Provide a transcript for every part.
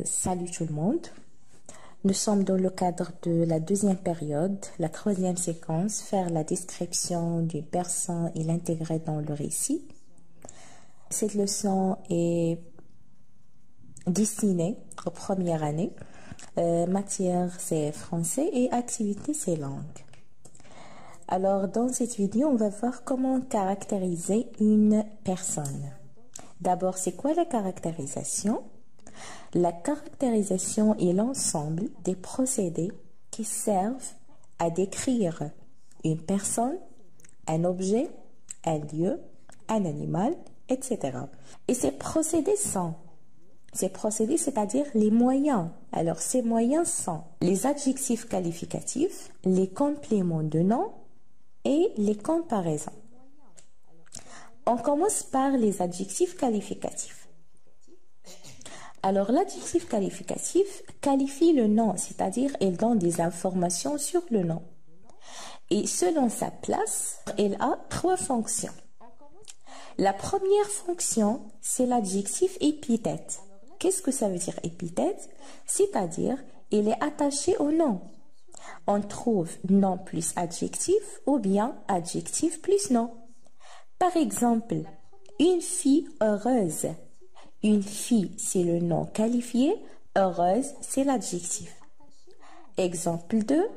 Salut tout le monde. Nous sommes dans le cadre de la deuxième période, la troisième séquence, faire la description d'une personne et l'intégrer dans le récit. Cette leçon est destinée aux premières années. Matière c'est français et activité c'est langue. Alors dans cette vidéo, on va voir comment caractériser une personne. D'abord, c'est quoi la caractérisation? La caractérisation est l'ensemble des procédés qui servent à décrire une personne, un objet, un lieu, un animal, etc. Et ces procédés, c'est-à-dire les moyens. Alors, ces moyens sont les adjectifs qualificatifs, les compléments de nom et les comparaisons. On commence par les adjectifs qualificatifs. Alors, l'adjectif qualificatif qualifie le nom, c'est-à-dire il donne des informations sur le nom. Et selon sa place, il a trois fonctions. La première fonction, c'est l'adjectif épithète. Qu'est-ce que ça veut dire épithète? C'est-à-dire, il est attaché au nom. On trouve nom plus adjectif ou bien adjectif plus nom. Par exemple, une fille heureuse. Une fille, c'est le nom qualifié, heureuse, c'est l'adjectif. Exemple 2,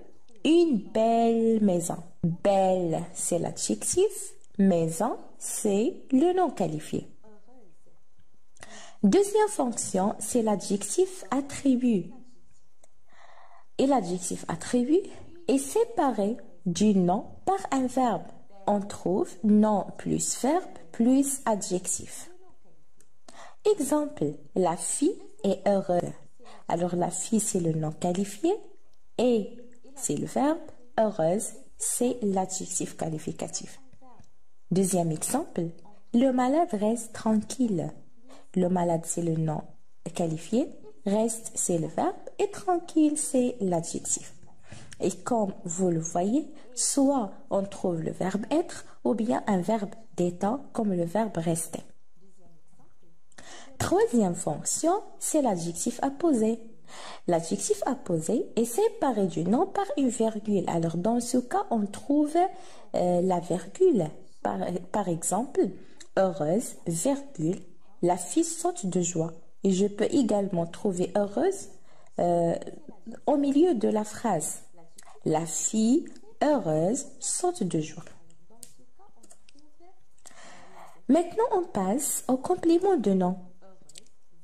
une belle maison. Belle, c'est l'adjectif, maison, c'est le nom qualifié. Deuxième fonction, c'est l'adjectif attribut. Et l'adjectif attribut est séparé du nom par un verbe. On trouve nom plus verbe plus adjectif. Exemple, la fille est heureuse. Alors, la fille, c'est le nom qualifié et c'est le verbe. Heureuse, c'est l'adjectif qualificatif. Deuxième exemple, le malade reste tranquille. Le malade, c'est le nom qualifié. Reste, c'est le verbe. Et tranquille, c'est l'adjectif. Et comme vous le voyez, soit on trouve le verbe être ou bien un verbe d'état comme le verbe rester. Troisième fonction, c'est l'adjectif apposé. L'adjectif apposé est séparé du nom par une virgule. Alors, dans ce cas, on trouve la virgule. Par exemple, heureuse, virgule, la fille saute de joie. Et je peux également trouver heureuse au milieu de la phrase. La fille heureuse saute de joie. Maintenant, on passe au complément de nom.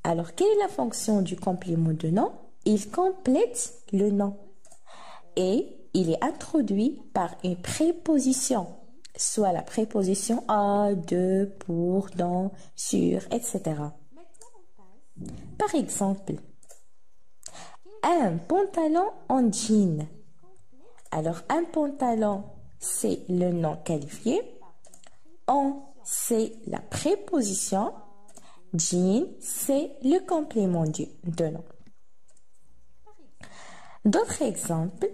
Alors, quelle est la fonction du complément de nom? Il complète le nom et il est introduit par une préposition, soit la préposition à, de, pour, dans, sur, etc. Par exemple, un pantalon en jean. Alors, un pantalon, c'est le nom qualifié. En, c'est la préposition. Jean, c'est le complément de nom. D'autres exemples,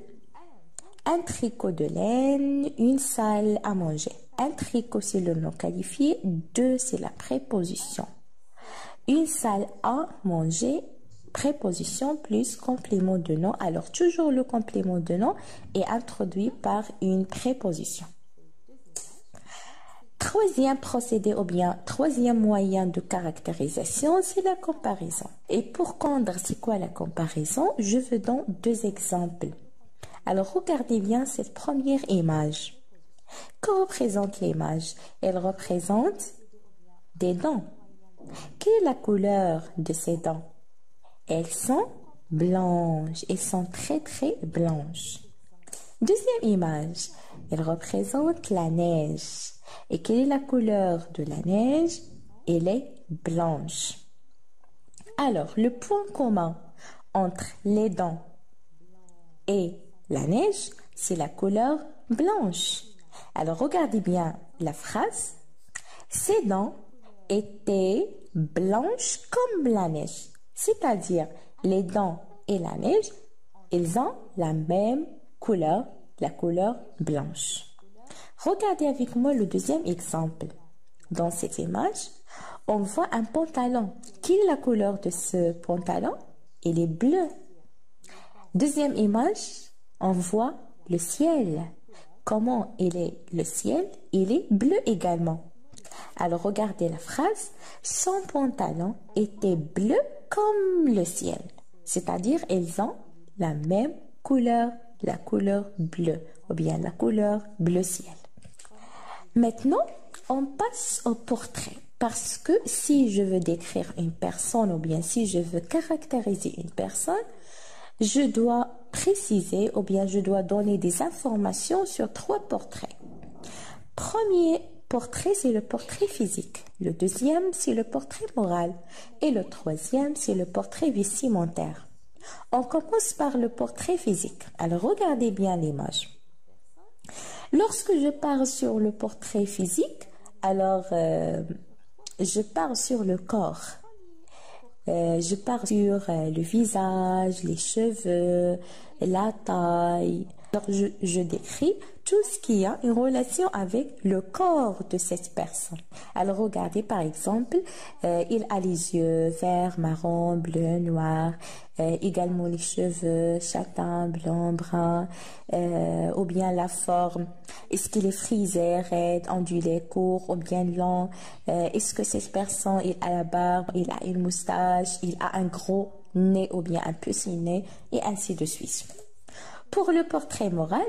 un tricot de laine, une salle à manger. Un tricot, c'est le nom qualifié. Deux, c'est la préposition. Une salle à manger, préposition plus complément de nom. Alors, toujours le complément de nom est introduit par une préposition. Troisième procédé ou bien troisième moyen de caractérisation, c'est la comparaison. Et pour comprendre c'est quoi la comparaison, je vous donne deux exemples. Alors regardez bien cette première image. Que représente l'image? Elle représente des dents. Quelle est la couleur de ces dents? Elles sont blanches. Elles sont très très blanches. Deuxième image, elle représente la neige. Et quelle est la couleur de la neige? Elle est blanche. Alors, le point commun entre les dents et la neige, c'est la couleur blanche. Alors, regardez bien la phrase. Ces dents étaient blanches comme la neige. C'est-à-dire, les dents et la neige, ils ont la même couleur, la couleur blanche. Regardez avec moi le deuxième exemple. Dans cette image, on voit un pantalon. Quelle est la couleur de ce pantalon? il est bleu. Deuxième image, on voit le ciel. Comment il est le ciel? Il est bleu également. Alors regardez la phrase. Son pantalon était bleu comme le ciel. C'est-à-dire ils ont la même couleur, la couleur bleue ou bien la couleur bleu ciel. Maintenant, on passe au portrait. Parce que si je veux décrire une personne ou bien si je veux caractériser une personne, je dois préciser ou bien je dois donner des informations sur 3 portraits. Premier portrait, c'est le portrait physique. Le deuxième, c'est le portrait moral. Et le troisième, c'est le portrait vestimentaire. On commence par le portrait physique. Alors, regardez bien l'image. Lorsque je pars sur le portrait physique, alors je pars sur le corps. Je pars sur le visage, les cheveux, la taille. Alors, je décris tout ce qui a une relation avec le corps de cette personne. Alors, regardez par exemple, il a les yeux verts, marron, bleu, noir, également les cheveux châtain, blanc, brun, ou bien la forme. Est-ce qu'il est frisé, raide, ondulé, court ou bien long? Est-ce que cette personne, il a la barbe, il a une moustache, il a un gros nez ou bien un petit nez, et ainsi de suite. Pour le portrait moral,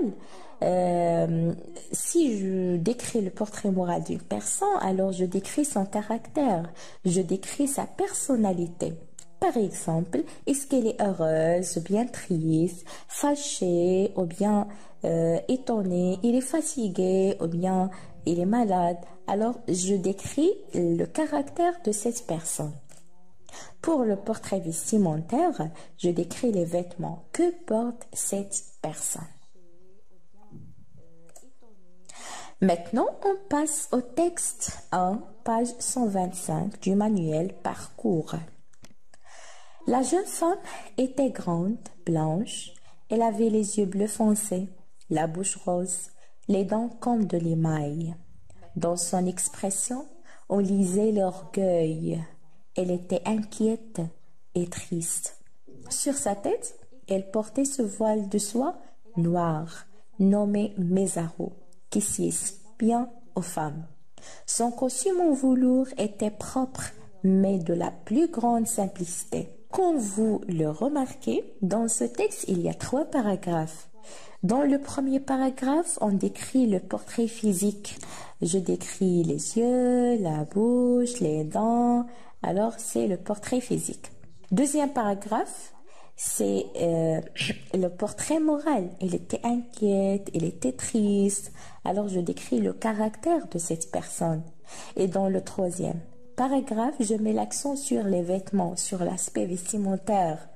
si je décris le portrait moral d'une personne, alors je décris son caractère, je décris sa personnalité. Par exemple, est-ce qu'elle est heureuse ou bien triste, fâchée ou bien étonnée, il est fatigué ou bien il est malade. Alors, je décris le caractère de cette personne. Pour le portrait vestimentaire, je décris les vêtements que porte cette personne. Maintenant, on passe au texte 1, page 125 du manuel Parcours. La jeune femme était grande, blanche, elle avait les yeux bleus foncés, la bouche rose, les dents comme de l'émail. Dans son expression, on lisait l'orgueil. Elle était inquiète et triste. Sur sa tête, elle portait ce voile de soie noir, nommé mésaro, qui sied bien aux femmes. Son costume en velours était propre, mais de la plus grande simplicité. Comme vous le remarquez, dans ce texte, il y a 3 paragraphes. Dans le premier paragraphe, on décrit le portrait physique. Je décris les yeux, la bouche, les dents. Alors, c'est le portrait physique. Deuxième paragraphe, c'est le portrait moral. Elle était inquiète, elle était triste. Alors, je décris le caractère de cette personne. Et dans le troisième paragraphe, je mets l'accent sur les vêtements, sur l'aspect vestimentaire.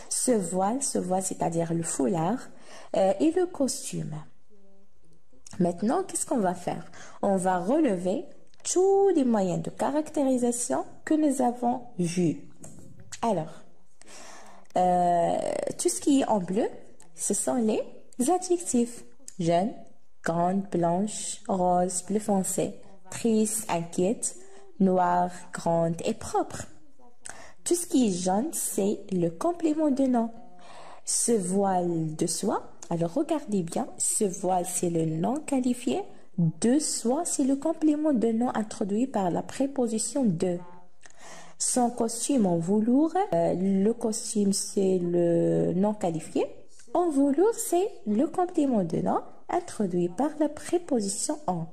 Ce voile, c'est-à-dire le foulard, et le costume. Maintenant, qu'est-ce qu'on va faire? On va relever tous les moyens de caractérisation que nous avons vus. Alors, tout ce qui est en bleu, ce sont les adjectifs. Jeune, grande, blanche, rose, bleu foncé, triste, inquiète, noire, grande et propre. Tout ce qui est jaune, c'est le complément de nom. Ce voile de soie, alors regardez bien, ce voile c'est le nom qualifié, de soie c'est le complément de nom introduit par la préposition de. Son costume en velours, le costume c'est le nom qualifié, en velours c'est le complément de nom introduit par la préposition en.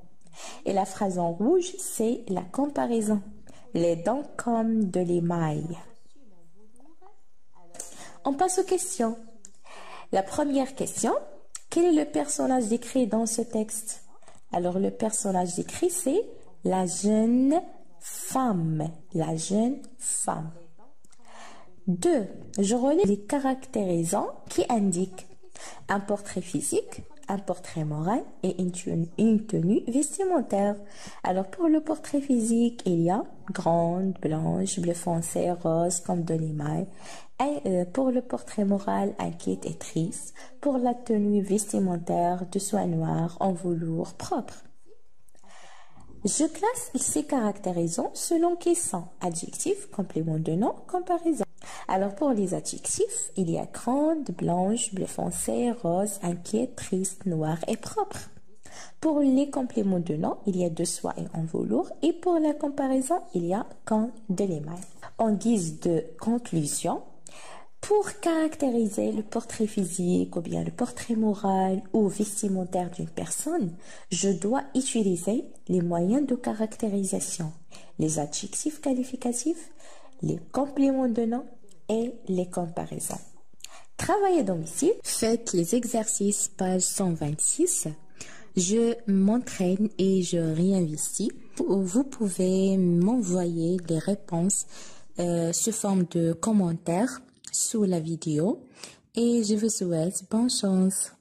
Et la phrase en rouge c'est la comparaison, les dents comme de l'émail. On passe aux questions. La première question, quel est le personnage décrit dans ce texte? Alors, le personnage décrit, c'est la jeune femme. La jeune femme. 2. Je relève les caractérisants qui indiquent un portrait physique, un portrait moral et une tenue vestimentaire. Alors, pour le portrait physique, il y a grande, blanche, bleu foncé, rose, comme de l'émail. Et pour le portrait moral, inquiète et triste. Pour la tenue vestimentaire, de soie noire, en velours, propre. Je classe ces caractérisants selon qu'ils sont adjectifs, complément de nom, comparaison. Alors pour les adjectifs, il y a grande, blanche, bleu foncé, rose, inquiète, triste, noire et propre. Pour les compléments de nom, il y a de soie et en velours. Et pour la comparaison, il y a quand de l'émail. En guise de conclusion, pour caractériser le portrait physique ou bien le portrait moral ou vestimentaire d'une personne, je dois utiliser les moyens de caractérisation, les adjectifs qualificatifs, les compléments de nom et les comparaisons. Travail à domicile, faites les exercices page 126. Je m'entraîne et je réinvestis. Vous pouvez m'envoyer les réponses sous forme de commentaires sous la vidéo et je vous souhaite bonne chance.